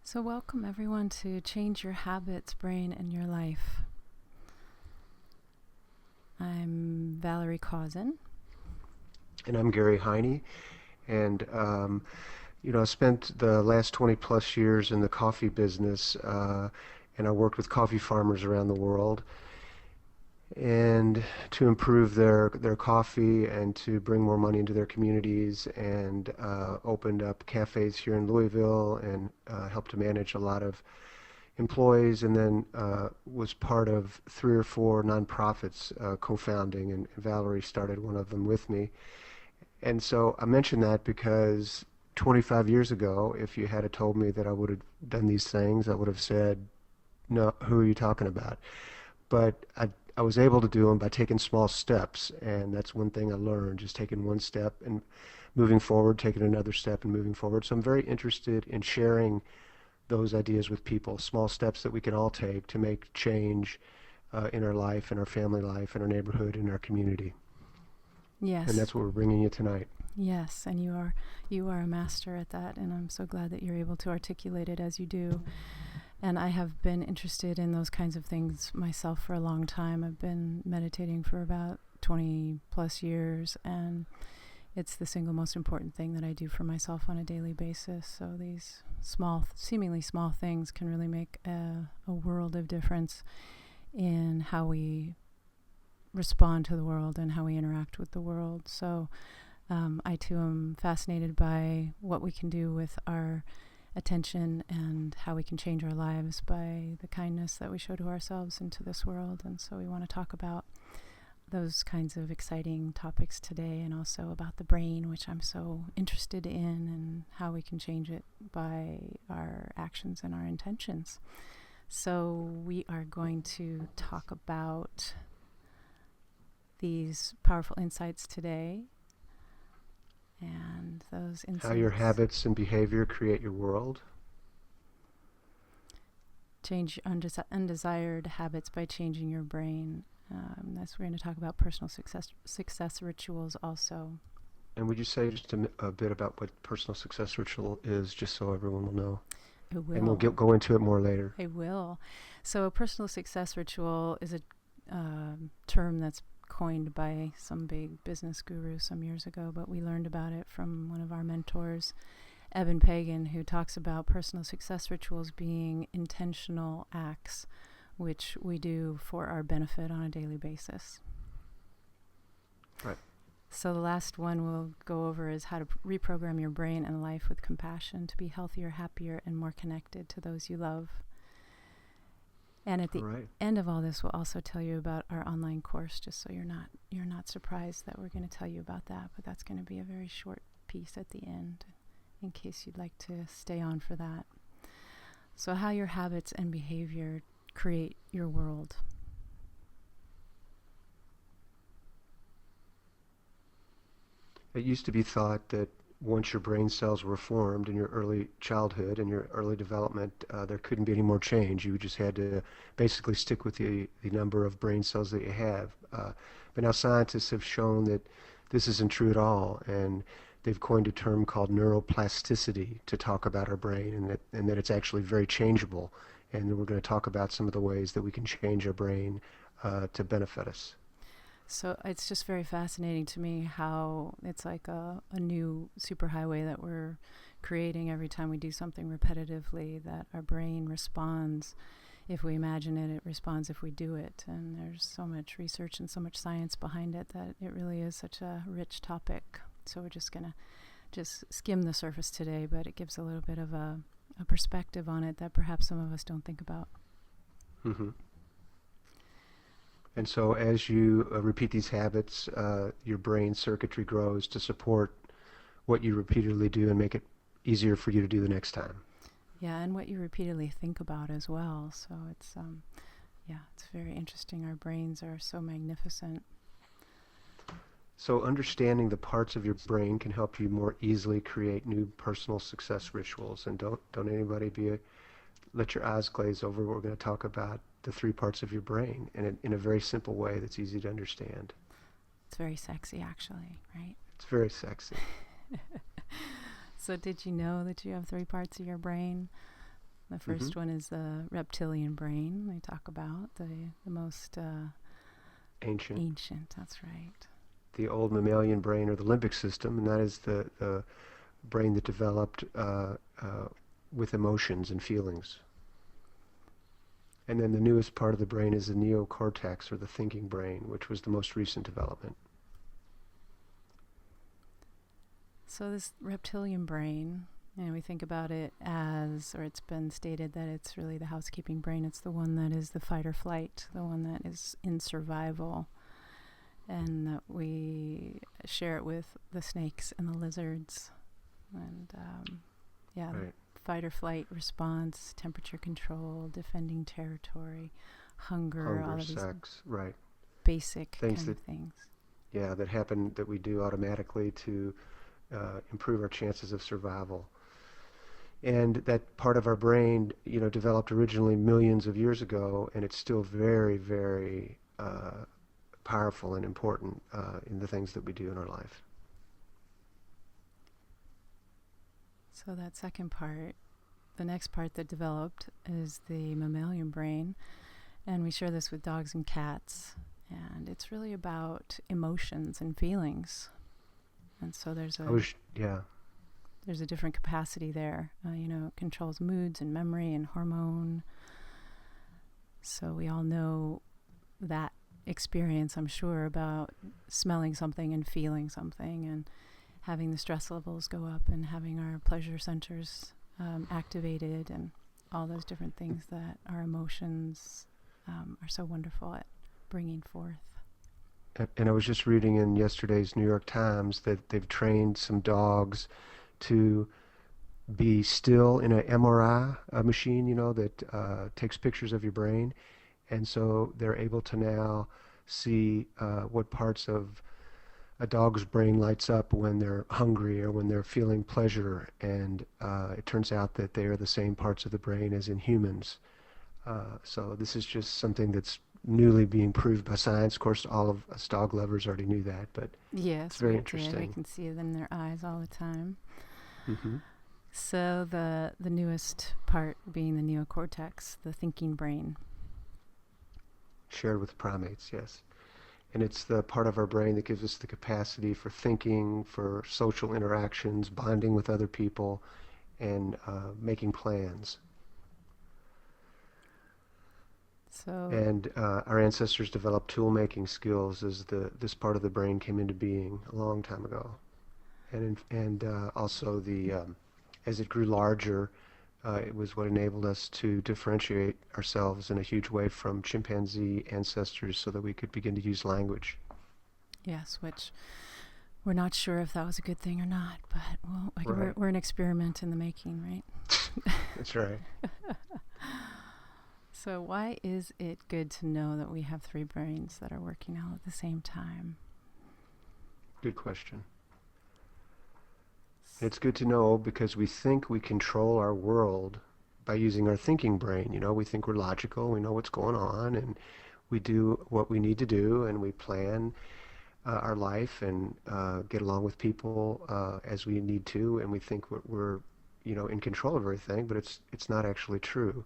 So welcome everyone to Change Your Habits, Brain, and Your Life. I'm Valerie Kausen. And I'm Gary Heine. And, I spent the last 20 plus years in the coffee business, and I worked with coffee farmers around the world and to improve their coffee and to bring more money into their communities, and opened up cafes here in Louisville, and helped to manage a lot of employees, and then was part of 3 or 4 nonprofits co-founding, and Valerie started one of them with me. And so I mention that because 25 years ago, if you had told me that I would have done these things, I would have said, no, who are you talking about? But I was able to do them by taking small steps, and that's one thing I learned, just taking one step and moving forward, taking another step and moving forward. So I'm very interested in sharing those ideas with people, small steps that we can all take to make change in our life, in our family life, in our neighborhood, in our community. And Yes, that's what we're bringing you tonight. yes, and you are a master at that, and I'm so glad that you're able to articulate it as you do. And I have been interested in those kinds of things myself for a long time. I've been meditating for about 20 plus years, and it's the single most important thing that I do for myself on a daily basis. So these seemingly small things can really make a world of difference in how we respond to the world and how we interact with the world. So I too am fascinated by what we can do with our attention and how we can change our lives by the kindness that we show to ourselves and to this world. And so we want to talk about those kinds of exciting topics today, and also about the brain, which I'm so interested in, and how we can change it by our actions and our intentions. So we are going to talk about these powerful insights today, and those How your insights habits and behavior create your world. change undesired habits by changing your brain. That's we're going to talk about personal success rituals also. And would you say just a bit about what personal success ritual is, just so everyone will know? I And we'll will. go into it more later. I will. So a personal success ritual is a term that's coined by some big business guru some years ago, but we learned about it from one of our mentors, Eben Pagan, who talks about personal success rituals being intentional acts which we do for our benefit on a daily basis. Right. So the last one we'll go over is how to reprogram your brain and life with compassion to be healthier, happier, and more connected to those you love. And at the end of all this, we'll also tell you about our online course, just so you're not surprised that we're going to tell you about that. But that's going to be a very short piece at the end, in case you'd like to stay on for that. So how your habits and behavior create your world. It used to be thought that once your brain cells were formed in your early childhood and your early development, there couldn't be any more change. You just had to basically stick with the number of brain cells that you have. But now scientists have shown that this isn't true at all, and they've coined a term called neuroplasticity to talk about our brain, and that it's actually very changeable. And we're going to talk about some of the ways that we can change our brain to benefit us. So it's just very fascinating to me how it's like a new superhighway that we're creating every time we do something repetitively, that our brain responds. If we imagine it, it responds if we do it. And there's so much research and so much science behind it that it really is such a rich topic. So we're just going to just skim the surface today, but it gives a little bit of a perspective on it that perhaps some of us don't think about. Mm-hmm. And so as you repeat these habits, your brain circuitry grows to support what you repeatedly do and make it easier for you to do the next time. Yeah, and what you repeatedly think about as well. So it's very interesting. Our brains are so magnificent. So understanding the parts of your brain can help you more easily create new personal success rituals. And don't anybody let your eyes glaze over. We're going to talk about the 3 parts of your brain in a very simple way that's easy to understand. It's very sexy, actually, right? It's very sexy. So did you know that you have 3 parts of your brain? The first one is the reptilian brain. They talk about the most Ancient. ancient. That's right. The old mammalian brain, or the limbic system, and that is the brain that developed with emotions and feelings. And then the newest part of the brain is the neocortex, or the thinking brain, which was the most recent development. So this reptilian brain, we think about it as, or it's been stated that it's really the housekeeping brain. It's the one that is the fight or flight, the one that is in survival, and that we share it with the snakes and the lizards. And Right. fight or flight response, temperature control, defending territory, hunger, all of these sex, right. basic Things kind of things. Yeah, that happen, that we do automatically to improve our chances of survival. And that part of our brain, developed originally millions of years ago, and it's still very, very powerful and important in the things that we do in our life. So that second part, the next part that developed is the mammalian brain, and we share this with dogs and cats, and it's really about emotions and feelings. And so there's a different capacity there. It controls moods and memory and hormone. So we all know that experience, I'm sure, about smelling something and feeling something and having the stress levels go up and having our pleasure centers activated and all those different things that our emotions are so wonderful at bringing forth. And I was just reading in yesterday's New York Times that they've trained some dogs to be still in an MRI machine, that takes pictures of your brain. And so they're able to now see what parts of a dog's brain lights up when they're hungry or when they're feeling pleasure. And it turns out that they are the same parts of the brain as in humans. So this is just something that's newly being proved by science. Of course, all of us dog lovers already knew that, but yes, it's very interesting. We can see it in their eyes all the time. Mm-hmm. So the newest part being the neocortex, the thinking brain. Shared with primates, yes. And it's the part of our brain that gives us the capacity for thinking, for social interactions, bonding with other people, and making plans. And our ancestors developed tool-making skills as this part of the brain came into being a long time ago. And also as it grew larger, it was what enabled us to differentiate ourselves in a huge way from chimpanzee ancestors so that we could begin to use language. Yes, which we're not sure if that was a good thing or not, but Right. we're an experiment in the making, right? That's right. So why is it good to know that we have three brains that are working all at the same time? Good question. It's good to know because we think we control our world by using our thinking brain. We think we're logical, we know what's going on, and we do what we need to do, and we plan our life and get along with people as we need to, and we think we're in control of everything, but it's not actually true.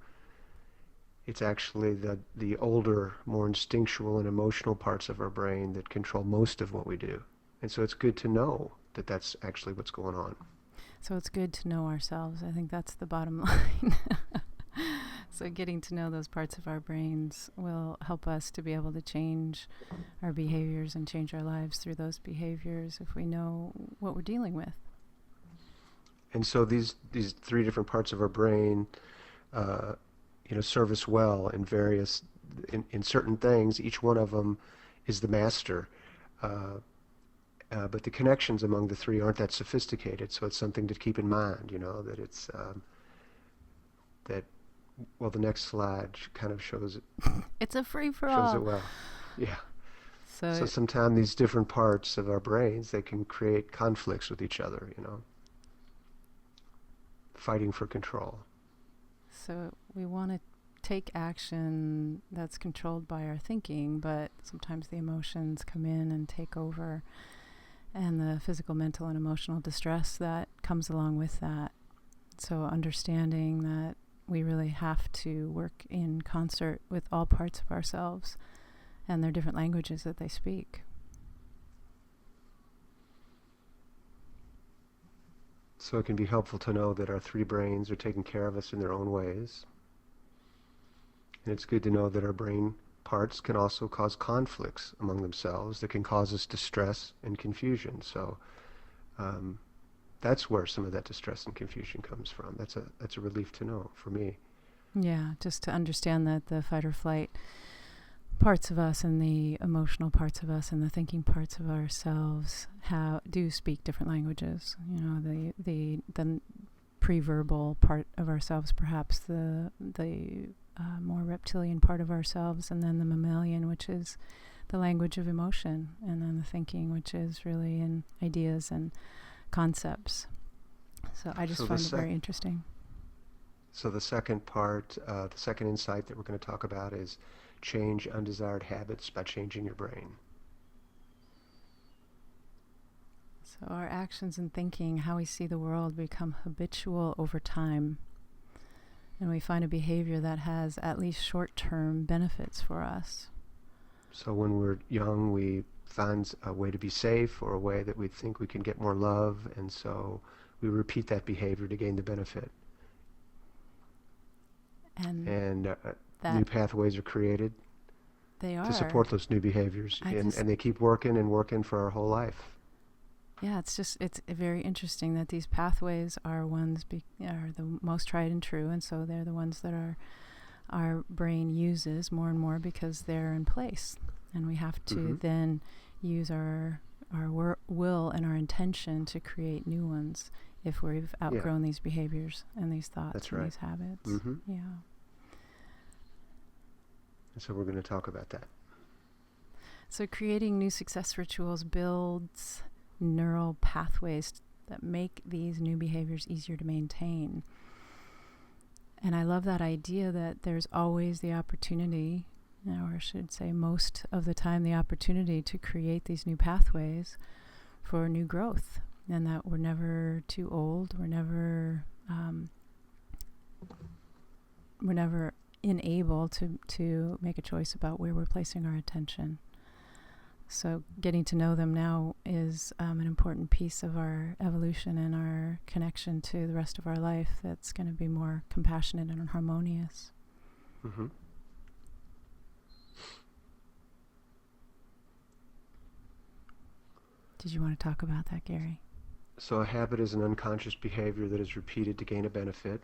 It's actually the older, more instinctual and emotional parts of our brain that control most of what we do. And so it's good to know that that's actually what's going on. So it's good to know ourselves. I think that's the bottom line. So getting to know those parts of our brains will help us to be able to change our behaviors and change our lives through those behaviors if we know what we're dealing with. And so these three different parts of our brain serve us well in various, in certain things. Each one of them is the master. But the connections among the three aren't that sophisticated, so it's something to keep in mind, that it's, well, the next slide kind of shows it. It's a free-for-all. Shows it well. Yeah. So sometimes these different parts of our brains, they can create conflicts with each other, fighting for control. So we want to take action that's controlled by our thinking, but sometimes the emotions come in and take over, and the physical, mental, and emotional distress that comes along with that. So understanding that we really have to work in concert with all parts of ourselves and their different languages that they speak. So it can be helpful to know that our three brains are taking care of us in their own ways. And it's good to know that our brain parts can also cause conflicts among themselves that can cause us distress and confusion. So that's where some of that distress and confusion comes from. That's a relief to know for me. Yeah, just to understand that the fight or flight parts of us and the emotional parts of us and the thinking parts of ourselves do speak different languages. You know, the pre-verbal part of ourselves, perhaps the more reptilian part of ourselves, and then the mammalian, which is the language of emotion, and then the thinking, which is really in ideas and concepts. So I just find it very interesting. So the second part, the second insight that we're going to talk about is change undesired habits by changing your brain. So our actions and thinking, how we see the world, become habitual over time. And we find a behavior that has at least short-term benefits for us. So when we're young, we find a way to be safe or a way that we think we can get more love, and so we repeat that behavior to gain the benefit. And new pathways are created to support those new behaviors, and they keep working and working for our whole life. Yeah, it's very interesting that these pathways are are the most tried and true, and so they're the ones that our brain uses more and more because they're in place, and we have to then use our will and our intention to create new ones if we've outgrown these behaviors and these thoughts and these habits. Yeah. And so we're going to talk about that. So creating new success rituals builds neural pathways that make these new behaviors easier to maintain. And I love that idea that there's always the opportunity, or I should say most of the time, the opportunity to create these new pathways for new growth, and that we're never too old, we're never unable to make a choice about where we're placing our attention. So getting to know them now is an important piece of our evolution and our connection to the rest of our life that's going to be more compassionate and harmonious. Did you want to talk about that, Gary? So a habit is an unconscious behavior that is repeated to gain a benefit.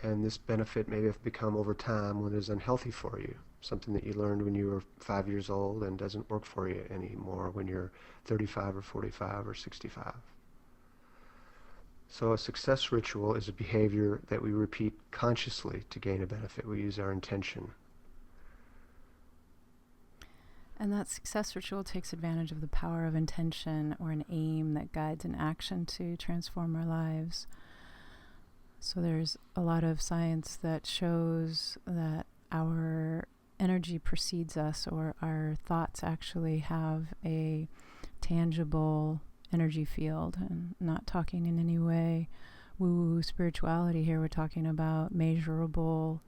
And this benefit may have become over time when it is unhealthy for you. Something that you learned when you were 5 years old and doesn't work for you anymore when you're 35 or 45 or 65. So a success ritual is a behavior that we repeat consciously to gain a benefit. We use our intention. And that success ritual takes advantage of the power of intention, or an aim that guides an action to transform our lives. So there's a lot of science that shows that our energy precedes us, or our thoughts actually have a tangible energy field, and not talking in any way woo-woo spirituality here. We're talking about measurable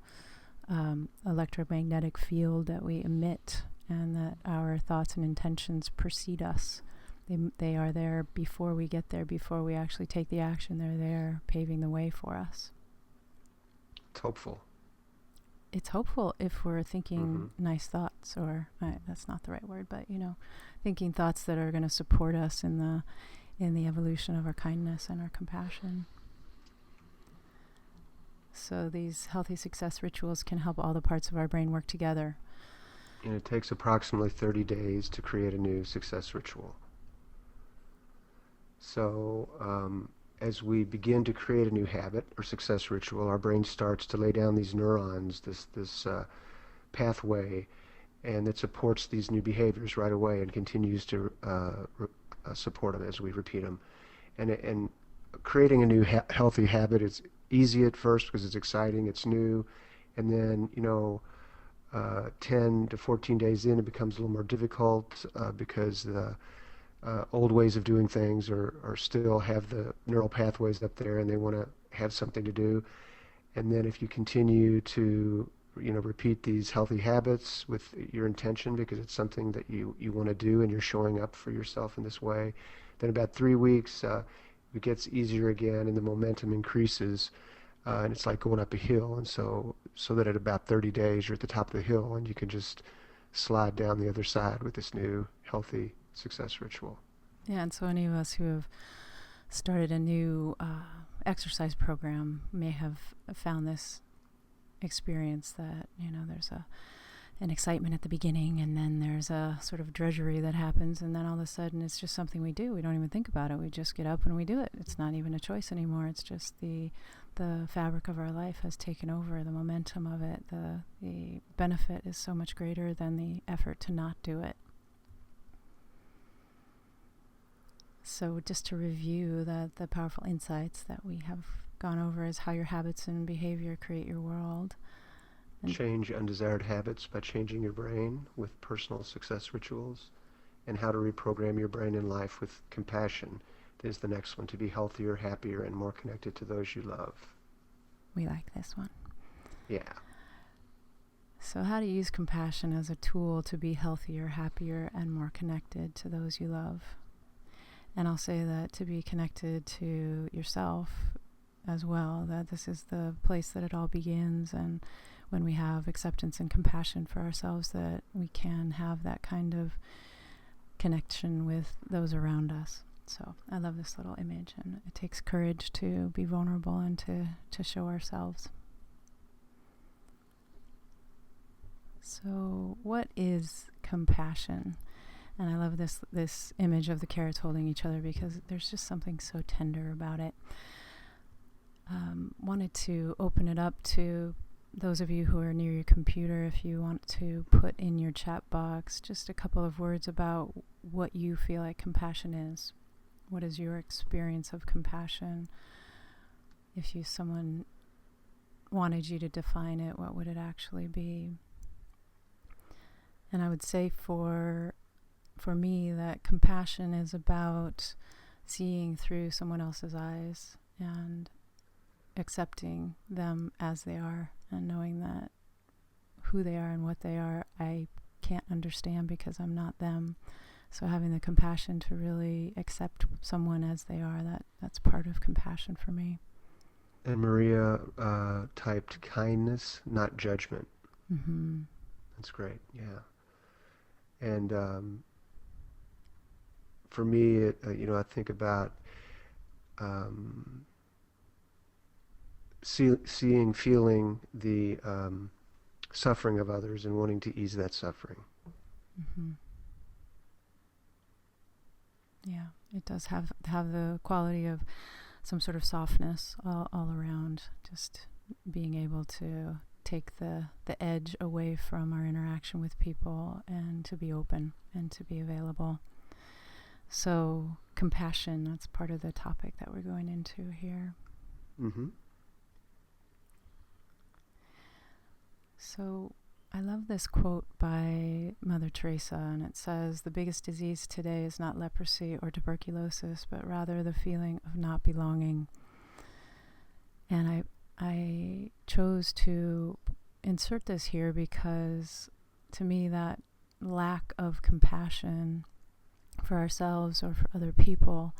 electromagnetic field that we emit, and that our thoughts and intentions precede us. They are there before we get there, before we actually take the action. They're there paving the way for us. It's hopeful. It's hopeful if we're thinking nice thoughts, or that's not the right word, but thinking thoughts that are going to support us in the evolution of our kindness and our compassion. So these healthy success rituals can help all the parts of our brain work together. And it takes approximately 30 days to create a new success ritual. So as we begin to create a new habit or success ritual, our brain starts to lay down these neurons, this pathway, and it supports these new behaviors right away and continues to support them as we repeat them. And creating a new healthy habit is easy at first because it's exciting, it's new, and then 10 to 14 days in, it becomes a little more difficult because old ways of doing things, or still have the neural pathways up there and they want to have something to do. And then if you continue to repeat these healthy habits with your intention because it's something that you want to do and you're showing up for yourself in this way, then about 3 weeks it gets easier again and the momentum increases, and it's like going up a hill. And so that at about 30 days you're at the top of the hill and you can just slide down the other side with this new healthy success ritual. Yeah, and so any of us who have started a new exercise program may have found this experience that, there's an excitement at the beginning, and then there's a sort of drudgery that happens, and then all of a sudden it's just something we do. We don't even think about it. We just get up and we do it. It's not even a choice anymore. It's just the fabric of our life has taken over, the momentum of it. The benefit is so much greater than the effort to not do it. So just to review the powerful insights that we have gone over is how your habits and behavior create your world. And change undesired habits by changing your brain with personal success rituals, and how to reprogram your brain and life with compassion is the next one, to be healthier, happier, and more connected to those you love. We like this one. Yeah. So how to use compassion as a tool to be healthier, happier, and more connected to those you love. And I'll say that to be connected to yourself as well, that this is the place that it all begins, and when we have acceptance and compassion for ourselves, that we can have that kind of connection with those around us. So I love this little image, and it takes courage to be vulnerable and to show ourselves. So what is compassion? And I love this image of the carrots holding each other because there's just something so tender about it. Wanted to open it up to those of you who are near your computer, if you want to put in your chat box just a couple of words about what you feel like compassion is. What is your experience of compassion? If someone wanted you to define it, what would it actually be? And I would say for me that compassion is about seeing through someone else's eyes and accepting them as they are, and knowing that who they are and what they are, I can't understand because I'm not them. So having the compassion to really accept someone as they are, that's part of compassion for me. And Maria typed kindness, not judgment. Mm-hmm. That's great, yeah. And for me, I think about feeling the suffering of others and wanting to ease that suffering. Mm-hmm. Yeah, it does have the quality of some sort of softness all around, just being able to take the edge away from our interaction with people and to be open and to be available. So compassion, that's part of the topic that we're going into here. Mm-hmm. So I love this quote by Mother Teresa, and it says, "The biggest disease today is not leprosy or tuberculosis, but rather the feeling of not belonging." And I chose to insert this here because to me that lack of compassion for ourselves or for other people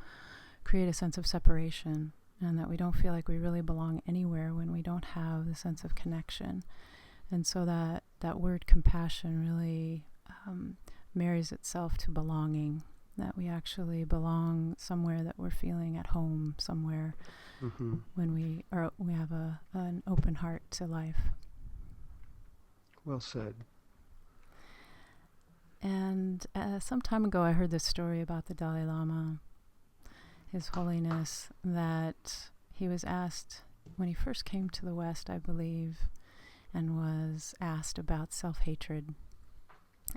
create a sense of separation, and that we don't feel like we really belong anywhere when we don't have the sense of connection. And so that word compassion really marries itself to belonging, that we actually belong somewhere, that we're feeling at home somewhere. Mm-hmm. When we have an open heart to life. Well said. And some time ago I heard this story about the Dalai Lama, His Holiness, that he was asked when he first came to the West, I believe, and was asked about self-hatred.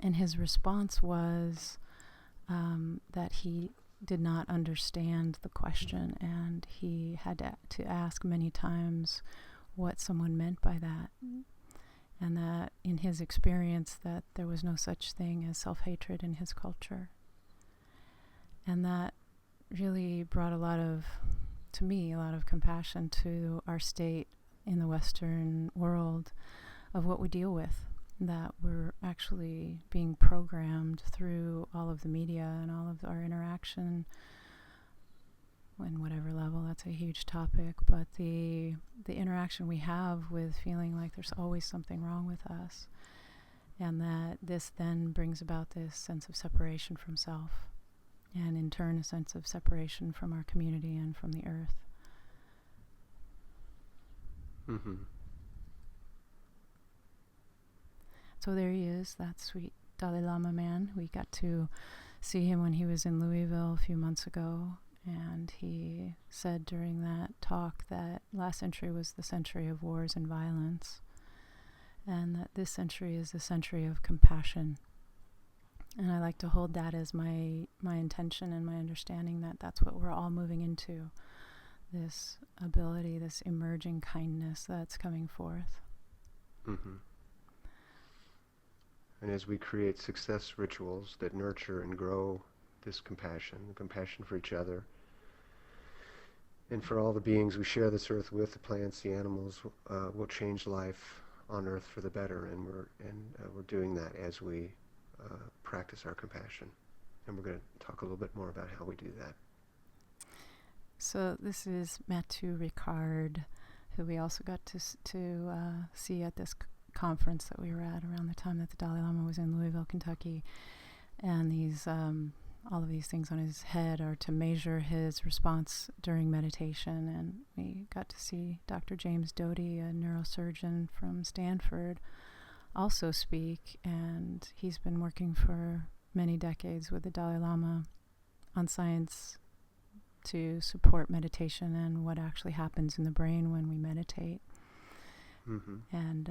And his response was that he did not understand the question, and he had to ask many times what someone meant by that, and that in his experience that there was no such thing as self-hatred in his culture. And that really brought to me, a lot of compassion to our state in the Western world of what we deal with, that we're actually being programmed through all of the media and all of our interaction in whatever level. That's a huge topic, but the interaction we have with feeling like there's always something wrong with us, and that this then brings about this sense of separation from self, and in turn a sense of separation from our community and from the earth. Mm-hmm. So there he is, that sweet Dalai Lama man. We got to see him when he was in Louisville a few months ago, and he said during that talk that last century was the century of wars and violence, and that this century is the century of compassion. And I like to hold that as my intention and my understanding, that that's what we're all moving into, this ability, this emerging kindness that's coming forth. Mm-hmm. And as we create success rituals that nurture and grow this compassion for each other, and for all the beings we share this earth with, the plants, the animals, will change life on earth for the better. And we're doing that as we practice our compassion. And we're going to talk a little bit more about how we do that. So this is Mathieu Ricard, who we also got to see at this conference that we were at around the time that the Dalai Lama was in Louisville, Kentucky. And these all of these things on his head are to measure his response during meditation. And we got to see Dr. James Doty, a neurosurgeon from Stanford, also speak. And he's been working for many decades with the Dalai Lama on science to support meditation and what actually happens in the brain when we meditate. Mm-hmm. And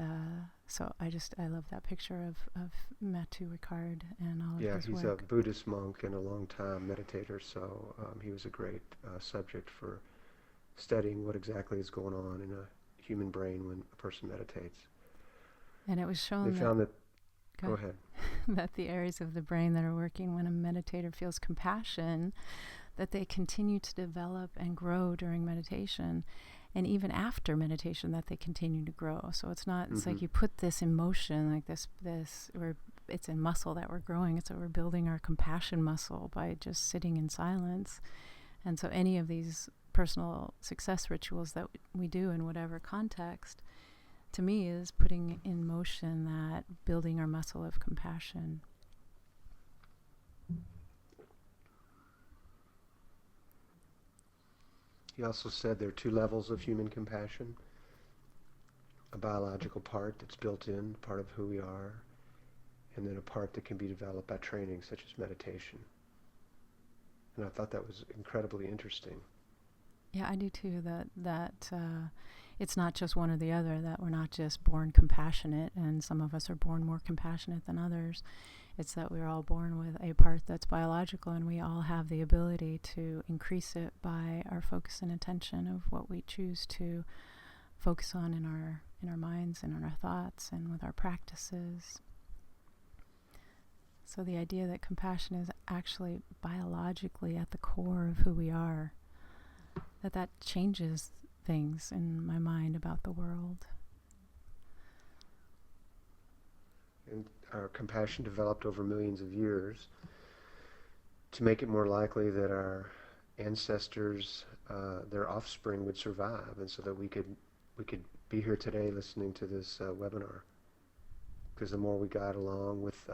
so I love that picture of Mathieu Ricard and all of his work. Yeah, he's a Buddhist monk and a long-time meditator, so he was a great subject for studying what exactly is going on in a human brain when a person meditates. And it was shown They found that go ahead. That the areas of the brain that are working when a meditator feels compassion, that they continue to develop and grow during meditation. And even after meditation, that they continue to grow. So it's not, it's like you put this in motion, like this, or it's a muscle that we're growing. So we're building our compassion muscle by just sitting in silence. And so any of these personal success rituals that we do in whatever context, to me, is putting in motion that building our muscle of compassion. He also said there are two levels of human compassion. A biological part that's built in, part of who we are, and then a part that can be developed by training, such as meditation. And I thought that was incredibly interesting. Yeah, I do too, that it's not just one or the other, that we're not just born compassionate, and some of us are born more compassionate than others. It's that we're all born with a part that's biological, and we all have the ability to increase it by our focus and attention of what we choose to focus on in our minds and in our thoughts and with our practices. So the idea that compassion is actually biologically at the core of who we are, that changes things in my mind about the world. And our compassion developed over millions of years to make it more likely that our ancestors, their offspring, would survive, and so that we could be here today listening to this webinar. Because the more we got along with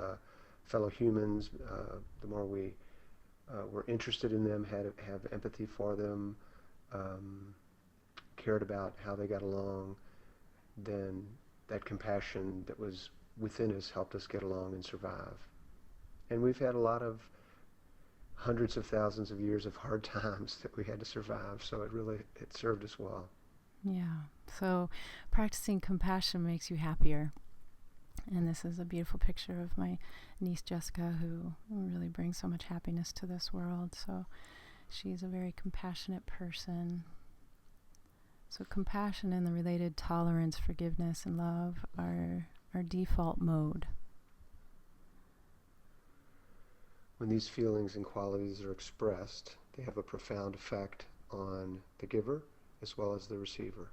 fellow humans, the more we were interested in them, have empathy for them, cared about how they got along, then that compassion that was within us helped us get along and survive. And we've had a lot of hundreds of thousands of years of hard times that we had to survive, so it served us well. Yeah, so practicing compassion makes you happier. And this is a beautiful picture of my niece Jessica, who really brings so much happiness to this world. So she's a very compassionate person. So compassion and the related tolerance, forgiveness, and love are our default mode. when these feelings and qualities are expressed, they have a profound effect on the giver as well as the receiver.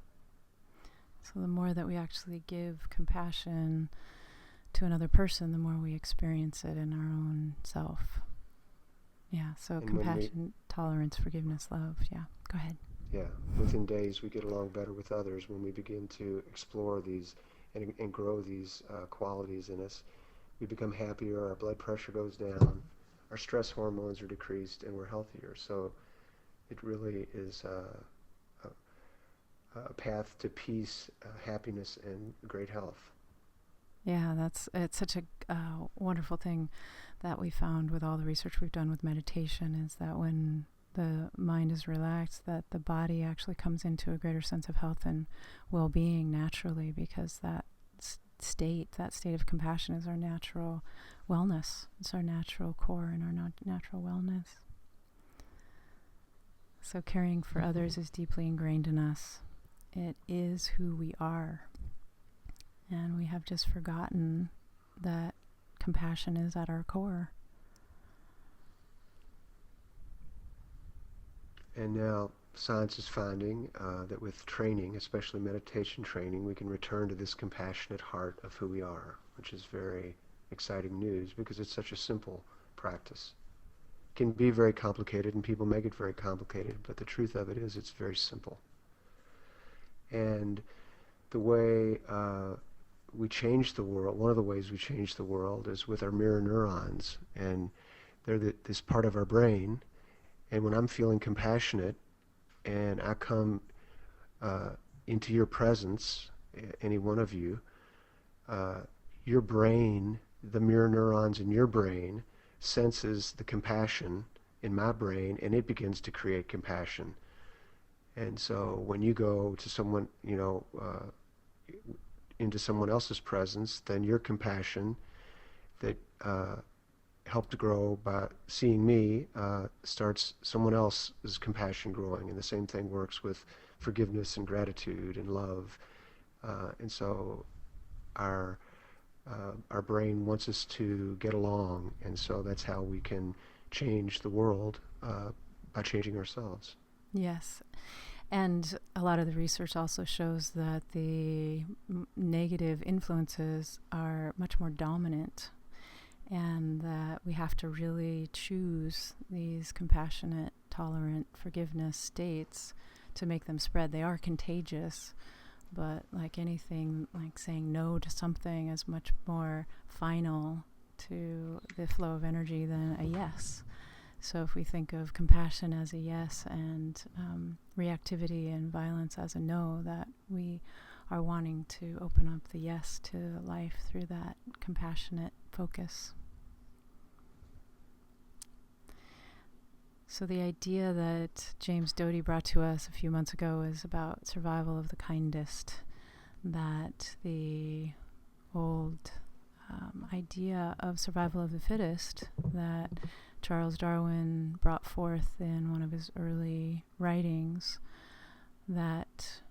So the more that we actually give compassion to another person, the more we experience it in our own self. Yeah, so And compassion, tolerance, forgiveness, love. Yeah, go ahead. Yeah, within days we get along better with others when we begin to explore these and grow these qualities in us. We become happier, our blood pressure goes down, our stress hormones are decreased, and we're healthier. So it really is a path to peace, happiness, and great health. Yeah, it's such a wonderful thing that we found with all the research we've done with meditation, is that when the mind is relaxed, that the body actually comes into a greater sense of health and well-being naturally, because that state of compassion is our natural wellness. It's our natural core and our natural wellness. So caring for others is deeply ingrained in us. It is who we are. And we have just forgotten that compassion is at our core. And now science is finding that with training, especially meditation training, we can return to this compassionate heart of who we are, which is very exciting news because it's such a simple practice. It can be very complicated, and people make it very complicated, but the truth of it is it's very simple. And the way we change the world, one of the ways we change the world is with our mirror neurons, and they're this part of our brain. And when I'm feeling compassionate and I come into your presence, any one of you, your brain, the mirror neurons in your brain senses the compassion in my brain, and it begins to create compassion. And so when you go to someone, into someone else's presence, then your compassion that helped grow by seeing me starts someone else's compassion growing. And the same thing works with forgiveness and gratitude and love. And so our brain wants us to get along, and so that's how we can change the world, by changing ourselves. Yes. And a lot of the research also shows that the negative influences are much more dominant, and that we have to really choose these compassionate, tolerant, forgiveness states to make them spread. They are contagious, but like anything, like saying no to something is much more final to the flow of energy than a yes. So if we think of compassion as a yes and reactivity and violence as a no, that we are wanting to open up the yes to life through that compassionate focus. So the idea that James Doty brought to us a few months ago is about survival of the kindest, that the old idea of survival of the fittest that Charles Darwin brought forth in one of his early writings, that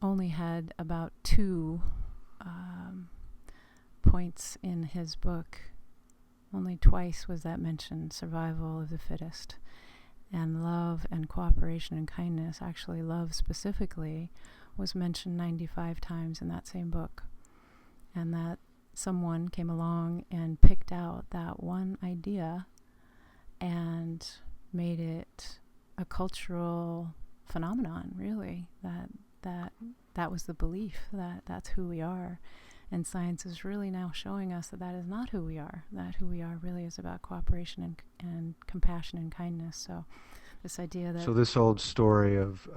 only had about 2 points in his book. Only twice was that mentioned, survival of the fittest. And love and cooperation and kindness, actually love specifically, was mentioned 95 times in that same book. And that someone came along and picked out that one idea and made it a cultural phenomenon, really, that was the belief, that that's who we are. And science is really now showing us that that is not who we are, that who we are really is about cooperation and compassion and kindness. So this idea that... So this old story of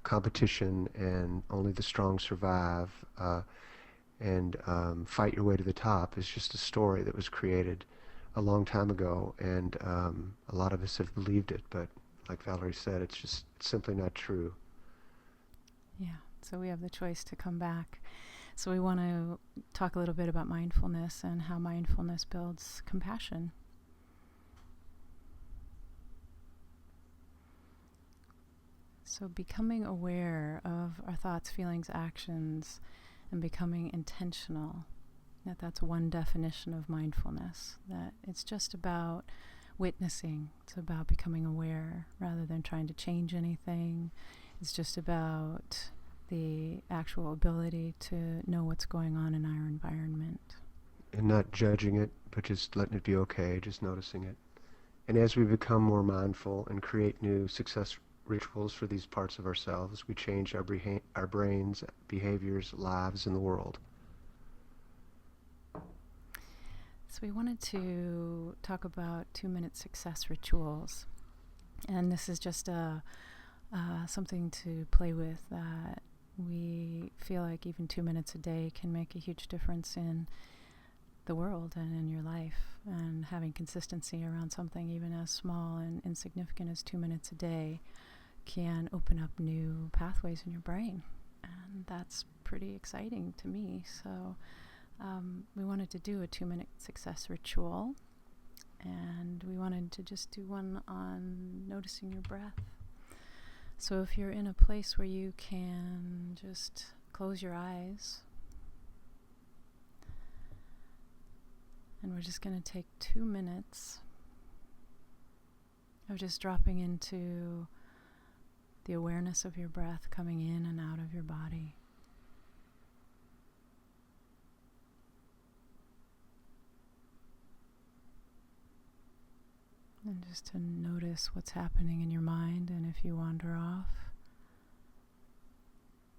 competition and only the strong survive, and fight your way to the top is just a story that was created a long time ago, and a lot of us have believed it, but like Valerie said, it's simply not true. Yeah, so we have the choice to come back. So we want to talk a little bit about mindfulness and how mindfulness builds compassion. So becoming aware of our thoughts, feelings, actions, and becoming intentional That's one definition of mindfulness, that it's just about witnessing. It's about becoming aware rather than trying to change anything. It's just about the actual ability to know what's going on in our environment. And not judging it, but just letting it be okay, just noticing it. And as we become more mindful and create new success rituals for these parts of ourselves, we change our brains, behaviors, lives, and the world. So we wanted to talk about 2-minute success rituals. And this is just something to play with that we feel like even 2 minutes a day can make a huge difference in the world and in your life. And having consistency around something even as small and insignificant as 2 minutes a day can open up new pathways in your brain. And that's pretty exciting to me. So we wanted to do a 2-minute success ritual, and we wanted to just do one on noticing your breath. So if you're in a place where you can just close your eyes, and we're just going to take 2 minutes of just dropping into the awareness of your breath coming in and out of your body. And just to notice what's happening in your mind, and if you wander off,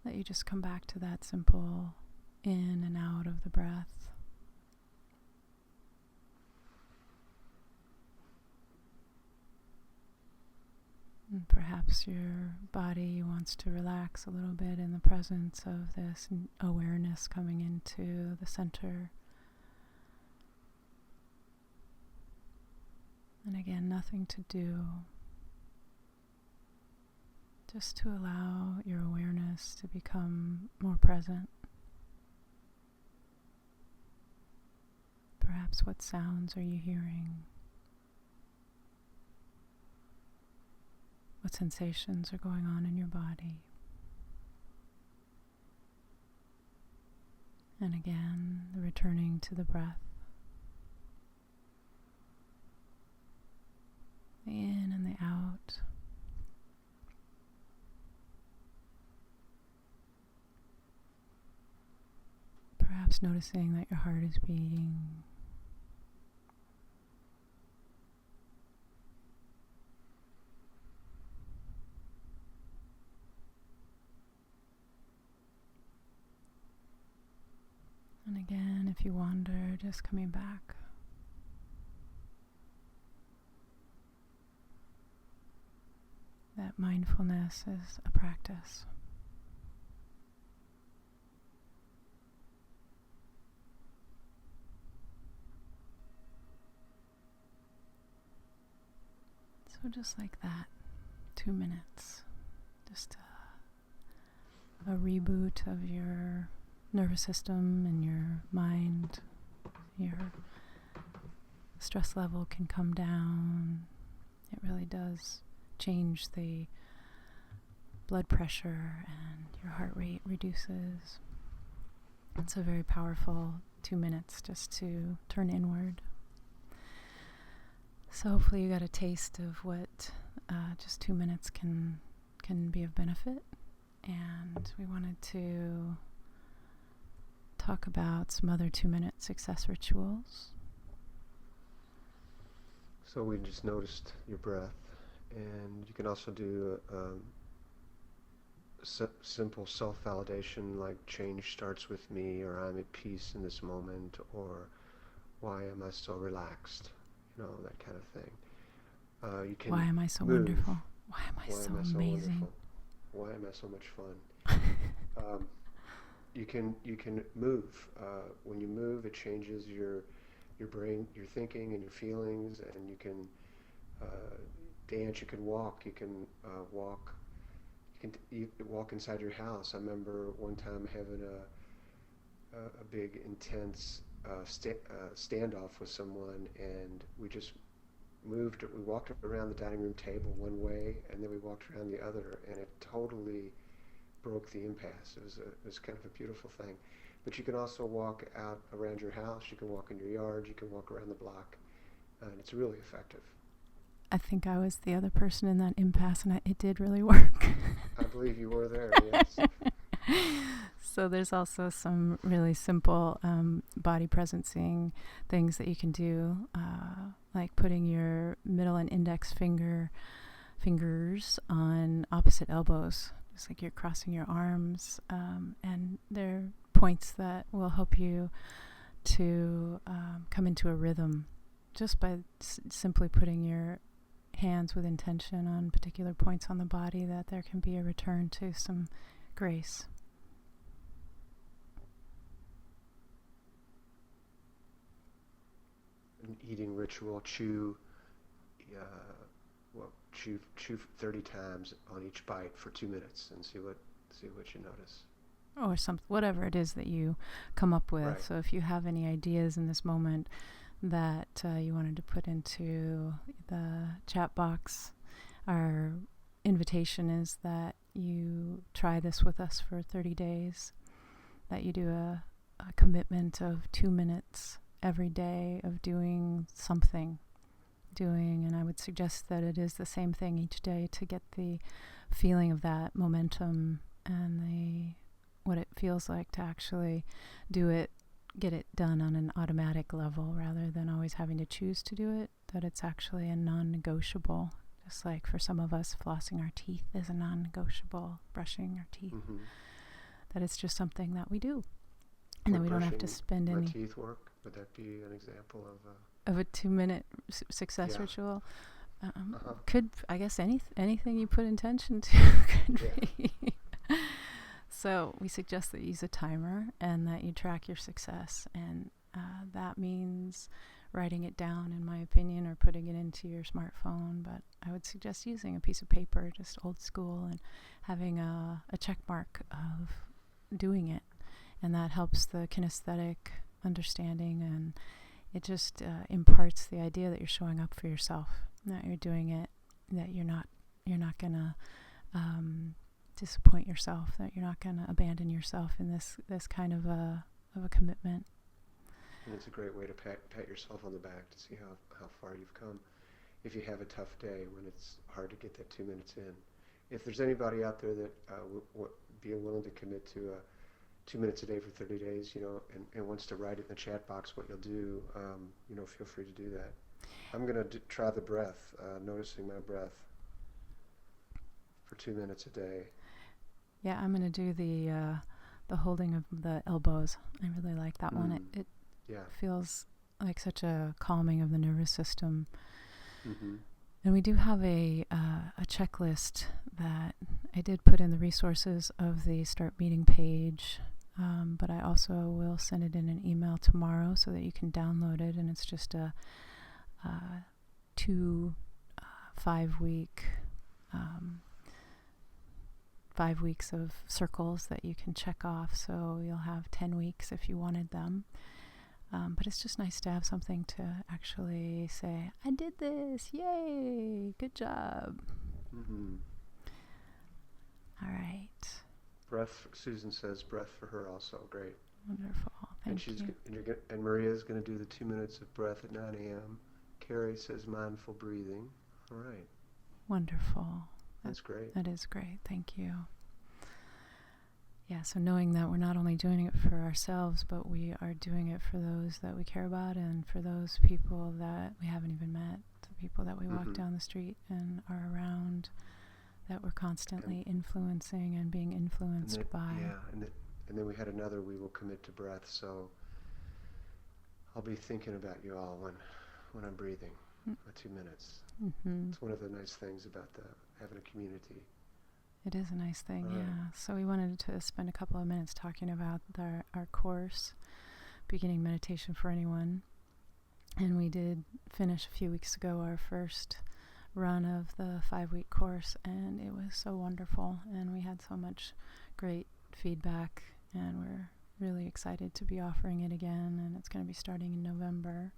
that you just come back to that simple in and out of the breath. And perhaps your body wants to relax a little bit in the presence of this awareness coming into the center. And again, nothing to do, just to allow your awareness to become more present. Perhaps what sounds are you hearing? What sensations are going on in your body? And again, returning to the breath. The in and the out. Perhaps noticing that your heart is beating. And again, if you wander, just coming back. That mindfulness is a practice. So just like that, 2 minutes, just a reboot of your nervous system and your mind. Your stress level can come down. It really does change the blood pressure, and your heart rate reduces. It's a very powerful 2 minutes just to turn inward. So hopefully you got a taste of what just 2 minutes can be of benefit. And we wanted to talk about some other 2-minute success rituals. So we just noticed your breath, and you can also do simple self-validation, like change starts with me, or I'm at peace in this moment, or why am I so relaxed, that kind of thing. You can Why am I so move. wonderful? Why am I so amazing? Why am I so much fun? You can move. When you move, it changes your brain, your thinking, and your feelings, and you can dance. You can walk. You can walk. You can walk inside your house. I remember one time having a big, intense standoff with someone, and we just moved. We walked around the dining room table one way, and then we walked around the other, and it totally broke the impasse. It was kind of a beautiful thing. But you can also walk out around your house, you can walk in your yard, you can walk around the block, and it's really effective. I think I was the other person in that impasse, and it did really work. I believe you were there, yes. So there's also some really simple body presencing things that you can do, like putting your middle and index fingers on opposite elbows. It's like you're crossing your arms, and they're points that will help you to come into a rhythm just by simply putting your hands with intention on particular points on the body, that there can be a return to some grace. An eating ritual, chew 30 times on each bite for 2 minutes and see what you notice. Or whatever it is that you come up with. Right. So if you have any ideas in this moment that you wanted to put into the chat box, our invitation is that you try this with us for 30 days, that you do a commitment of 2 minutes every day of doing something. And I would suggest that it is the same thing each day to get the feeling of that momentum and what it feels like to actually do it, get it done on an automatic level rather than always having to choose to do it, that it's actually a non-negotiable. Just like for some of us, flossing our teeth is a non-negotiable, brushing our teeth, that it's just something that we do. And then we don't have to spend any... teeth work? Would that be an example of a 2-minute success ritual? Uh-huh. Could, I guess, anything you put intention to could be. So we suggest that you use a timer and that you track your success. And that means writing it down, in my opinion, or putting it into your smartphone. But I would suggest using a piece of paper, just old school, and having a check mark of doing it. And that helps the kinesthetic understanding, and it just imparts the idea that you're showing up for yourself, that you're doing it, that you're not gonna disappoint yourself, that you're not gonna abandon yourself in this kind of a commitment. And it's a great way to pat yourself on the back to see how far you've come. If you have a tough day when it's hard to get that 2 minutes in, if there's anybody out there that would be willing to commit to 2 minutes a day for 30 days, and wants to write it in the chat box what you'll do, feel free to do that. I'm going to try the breath, noticing my breath for 2 minutes a day. Yeah, I'm going to do the holding of the elbows. I really like that one. It feels like such a calming of the nervous system. Mm-hmm. And we do have a checklist that I did put in the resources of the Start Meeting page, but I also will send it in an email tomorrow so that you can download it. And it's just a 5 weeks of circles that you can check off. So you'll have 10 weeks if you wanted them. But it's just nice to have something to actually say, I did this, yay, good job. Mm-hmm. All right. Breath, Susan says breath for her also, great. Wonderful, thank you. And Maria's going to do the 2 minutes of breath at 9 a.m. Carrie says mindful breathing. All right. Wonderful. That's great. That is great, thank you. Yeah, so knowing that we're not only doing it for ourselves, but we are doing it for those that we care about and for those people that we haven't even met, the people that we walk down the street and are around, that we're constantly influencing and being influenced by. Yeah, and then we had another, we will commit to breath, so I'll be thinking about you all when I'm breathing for 2 minutes. Mm-hmm. It's one of the nice things about having a community. It is a nice thing, yeah. So we wanted to spend a couple of minutes talking about our course, Beginning Meditation for Anyone. And we did finish a few weeks ago our first run of the 5-week course, and it was so wonderful. And we had so much great feedback, and we're really excited to be offering it again. And it's going to be starting in November.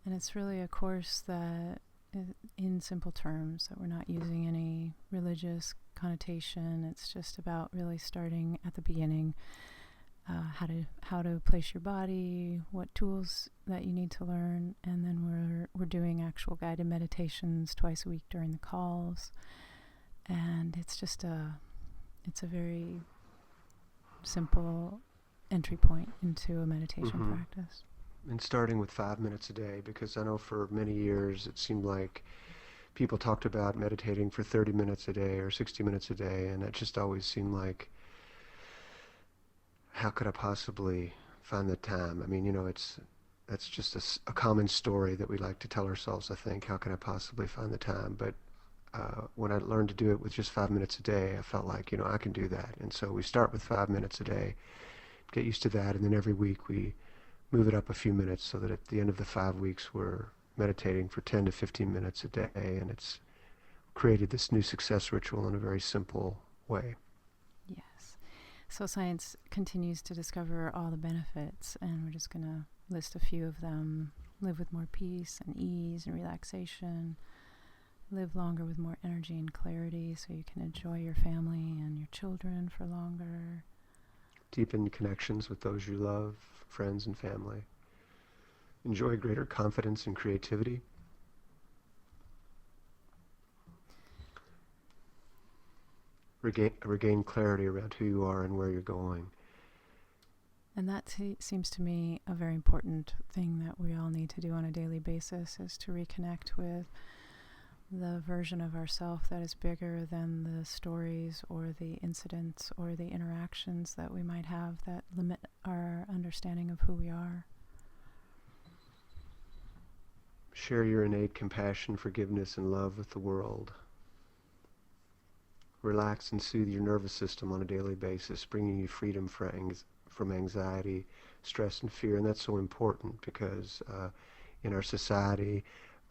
And it's really a course that, in simple terms, that we're not using any religious connotation. It's just about really starting at the beginning how to place your body, what tools that you need to learn, and then we're doing actual guided meditations twice a week during the calls, and it's a very simple entry point into a meditation practice. And starting with 5 minutes a day, because I know for many years it seemed like people talked about meditating for 30 minutes a day or 60 minutes a day, and it just always seemed like, how could I possibly find the time? I mean, that's just a common story that we like to tell ourselves, I think. How can I possibly find the time? But when I learned to do it with just 5 minutes a day, I felt like, I can do that. And so we start with 5 minutes a day, get used to that, and then every week we move it up a few minutes so that at the end of the 5 weeks we're meditating for 10 to 15 minutes a day, and it's created this new success ritual in a very simple way. Yes. So science continues to discover all the benefits, and we're just going to list a few of them. Live with more peace and ease and relaxation. Live longer with more energy and clarity so you can enjoy your family and your children for longer. Deepen connections with those you love, friends and family. Enjoy greater confidence and creativity. Regain clarity around who you are and where you're going. And that seems to me a very important thing that we all need to do on a daily basis, is to reconnect with the version of ourself that is bigger than the stories or the incidents or the interactions that we might have that limit our understanding of who we are. Share your innate compassion, forgiveness, and love with the world. Relax and soothe your nervous system on a daily basis, bringing you freedom from anxiety, stress, and fear. And that's so important because in our society,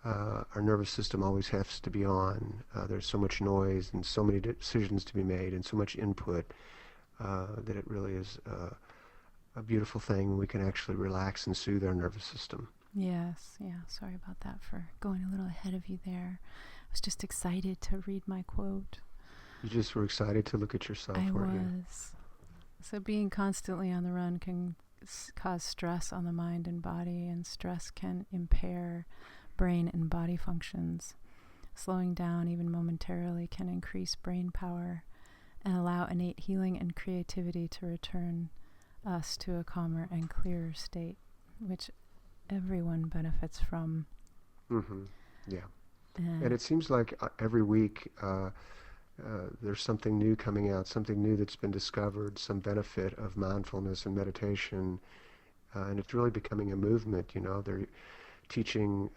our nervous system always has to be on. There's so much noise and so many decisions to be made and so much input that it really is a beautiful thing when we can actually relax and soothe our nervous system. Yes, yeah, sorry about that for going a little ahead of you there. I was just excited to read my quote. You just were excited to look at yourself, weren't you? I was. So being constantly on the run can cause stress on the mind and body, and stress can impair brain and body functions. Slowing down even momentarily can increase brain power and allow innate healing and creativity to return us to a calmer and clearer state, which everyone benefits from. Yeah. And it seems like every week there's something new coming out, something new that's been discovered, some benefit of mindfulness and meditation, and it's really becoming a movement. They're teaching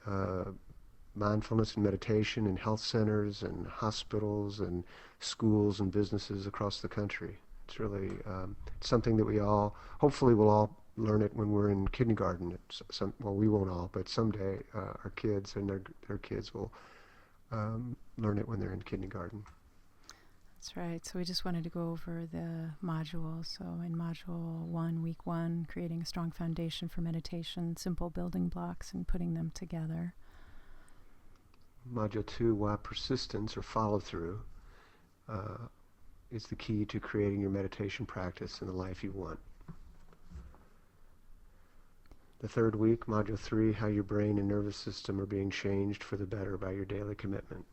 mindfulness and meditation in health centers and hospitals and schools and businesses across the country. It's really something that we all, hopefully we'll all learn it when we're in kindergarten. Well, we won't all, but someday our kids and their kids will learn it when they're in kindergarten. That's right. So we just wanted to go over the modules. So in Module 1, Week 1, creating a strong foundation for meditation, simple building blocks and putting them together. Module 2, why persistence or follow-through is the key to creating your meditation practice and the life you want. The third week, Module 3, how your brain and nervous system are being changed for the better by your daily commitment.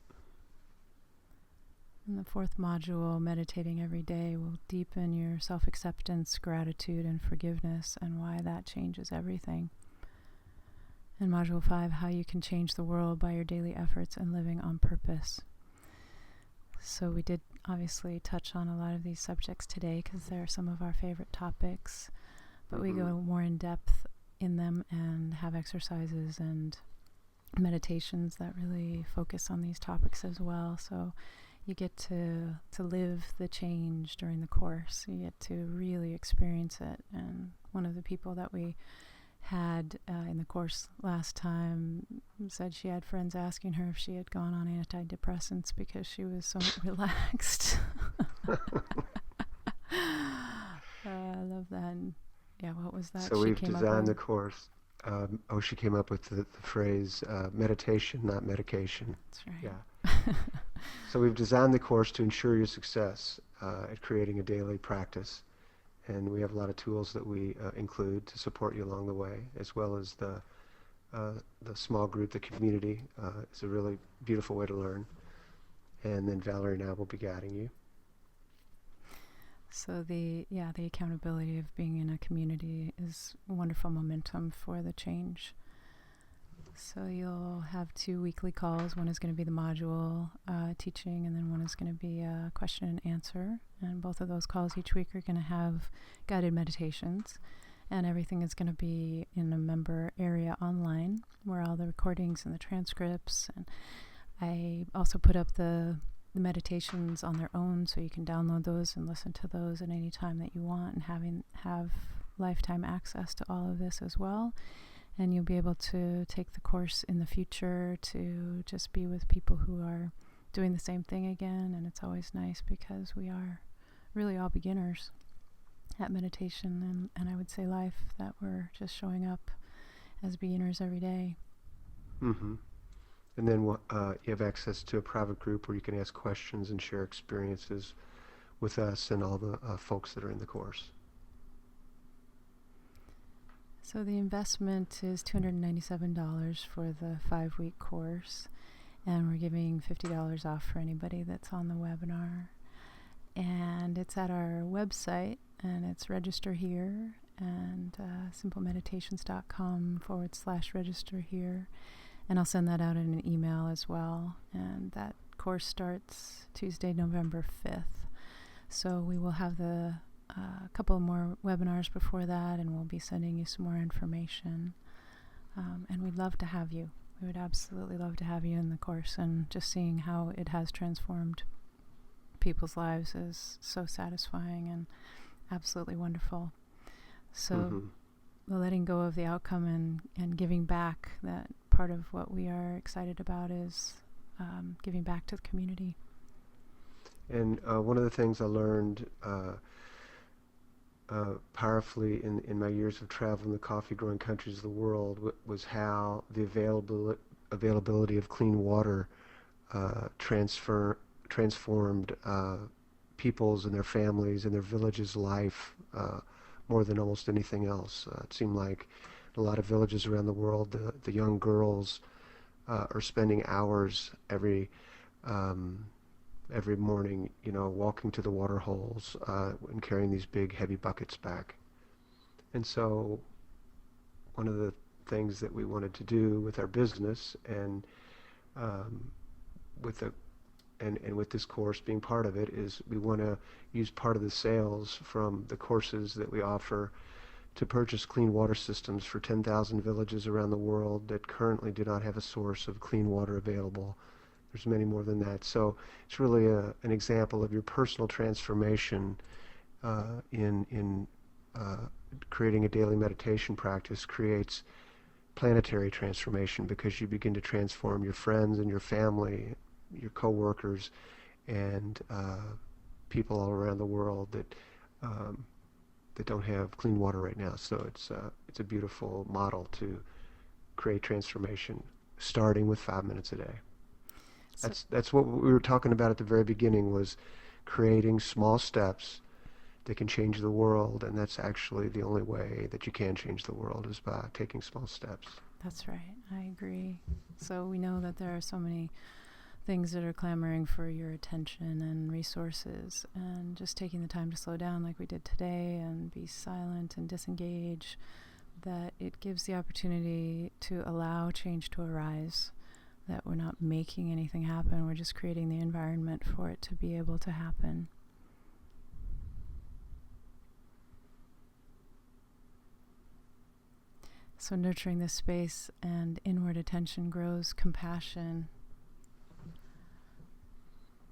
In the fourth module, meditating every day will deepen your self-acceptance, gratitude, and forgiveness, and why that changes everything. In Module 5, how you can change the world by your daily efforts and living on purpose. So we did obviously touch on a lot of these subjects today because they're some of our favorite topics, but we go more in depth in them and have exercises and meditations that really focus on these topics as well. So you get to live the change during the course. You get to really experience it. And one of the people that we had in the course last time said she had friends asking her if she had gone on antidepressants because she was so relaxed. I love that. And yeah, what was that? So we've designed the course. She came up with the phrase, meditation, not medication. That's right. Yeah. So we've designed the course to ensure your success at creating a daily practice and we have a lot of tools that we include to support you along the way, as well as the small group, the community. It's a really beautiful way to learn. And then Valerie and I will be guiding you. So the accountability of being in a community is wonderful momentum for the change. So you'll have 2 weekly calls. One is going to be the module teaching, and then one is going to be a question and answer. And both of those calls each week are going to have guided meditations. And everything is going to be in a member area online, where all the recordings and the transcripts. And I also put up the meditations on their own, so you can download those and listen to those at any time that you want, and have lifetime access to all of this as well. And you'll be able to take the course in the future to just be with people who are doing the same thing again. And it's always nice because we are really all beginners at meditation and I would say life, that we're just showing up as beginners every day. Mm-hmm. And then you have access to a private group where you can ask questions and share experiences with us and all the folks that are in the course. So the investment is $297 for the 5-week course, and we're giving $50 off for anybody that's on the webinar. And it's at our website, and it's register here, and simplemeditations.com/register here. And I'll send that out in an email as well. And that course starts Tuesday, November 5th. So we will have a couple more webinars before that, and we'll be sending you some more information. And we'd love to have you. We would absolutely love to have you in the course, and just seeing how it has transformed people's lives is so satisfying and absolutely wonderful. So the letting go of the outcome and giving back, that part of what we are excited about is giving back to the community. And one of the things I learned powerfully in my years of travel in the coffee-growing countries of the world was how the availability of clean water transformed people's and their families and their villages' life more than almost anything else. It seemed like a lot of villages around the world, the young girls are spending hours every morning, walking to the water holes and carrying these big, heavy buckets back. And so one of things that we wanted to do with our business and with this course being part of it is we want to use part of the sales from the courses that we offer to purchase clean water systems for 10,000 villages around the world that currently do not have a source of clean water available. There's many more than that. So it's really an example of your personal transformation in creating a daily meditation practice creates planetary transformation, because you begin to transform your friends and your family, your co-workers, and people all around the world that don't have clean water right now. So it's a beautiful model to create transformation, starting with 5 minutes a day. That's what we were talking about at the very beginning, was creating small steps that can change the world, and that's actually the only way that you can change the world, is by taking small steps. That's right. I agree. So we know that there are so many things that are clamoring for your attention and resources, and just taking the time to slow down like we did today and be silent and disengage, that it gives the opportunity to allow change to arise, that we're not making anything happen, we're just creating the environment for it to be able to happen. So nurturing this space and inward attention grows compassion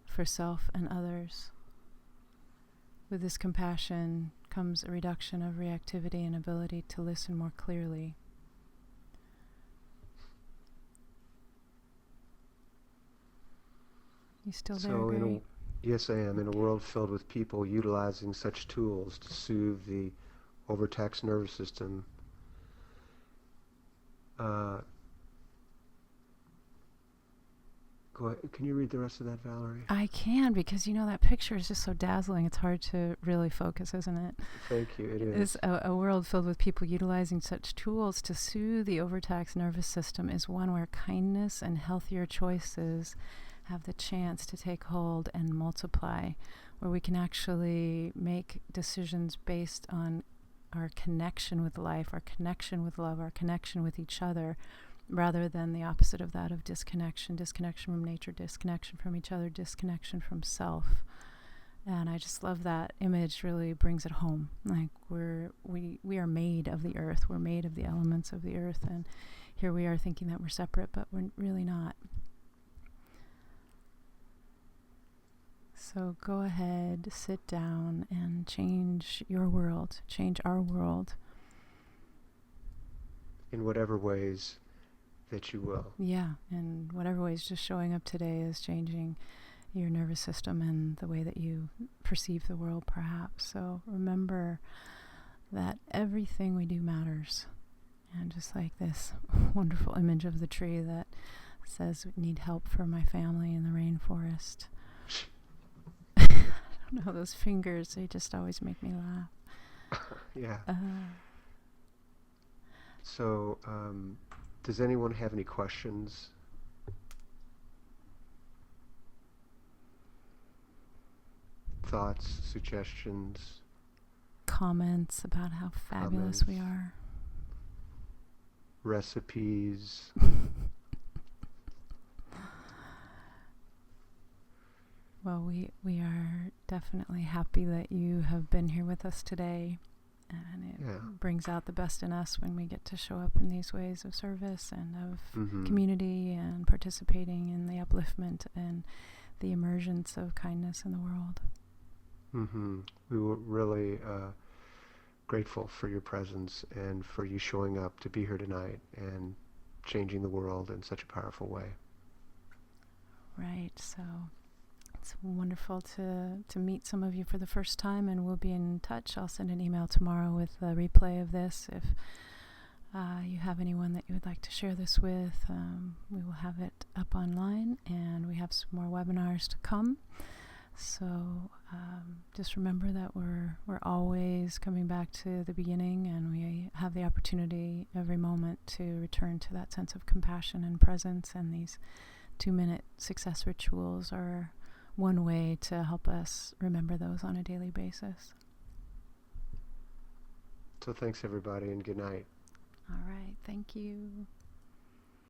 for self and others. With this compassion comes a reduction of reactivity and ability to listen more clearly. You still there, Gary? Yes, I am. In a world filled with people utilizing such tools to soothe the overtaxed nervous system, Go ahead. Can you read the rest of that, Valerie? I can, because that picture is just so dazzling. It's hard to really focus, isn't it? Thank you. It is. A world filled with people utilizing such tools to soothe the overtaxed nervous system is one where kindness and healthier choices have the chance to take hold and multiply, where we can actually make decisions based on our connection with life, our connection with love, our connection with each other, rather than the opposite of that, of disconnection from nature, disconnection from each other, disconnection from self. And I just love that image. Really brings it home. Like we are made of the earth. We're made of the elements of the earth. And here we are thinking that we're separate, but we're really not. So go ahead, sit down, and change your world, change our world. In whatever ways that you will. Yeah, in whatever ways just showing up today is changing your nervous system and the way that you perceive the world, perhaps. So remember that everything we do matters. And just like this wonderful image of the tree that says, need help for my family in the rainforest. I don't know, those fingers, they just always make me laugh. Yeah. So, does anyone have any questions? Thoughts, suggestions? Comments about how fabulous we are. Recipes? Well, we are definitely happy that you have been here with us today. And it brings out the best in us when we get to show up in these ways of service and of community and participating in the upliftment and the emergence of kindness in the world. We were really grateful for your presence and for you showing up to be here tonight and changing the world in such a powerful way. Right, so it's wonderful to meet some of you for the first time, and we'll be in touch. I'll send an email tomorrow with a replay of this. If you have anyone that you would like to share this with, we will have it up online, and we have some more webinars to come. So just remember that we're always coming back to the beginning, and we have the opportunity every moment to return to that sense of compassion and presence, and these 2-minute success rituals are one way to help us remember those on a daily basis. So thanks everybody, and good night. All right, thank you.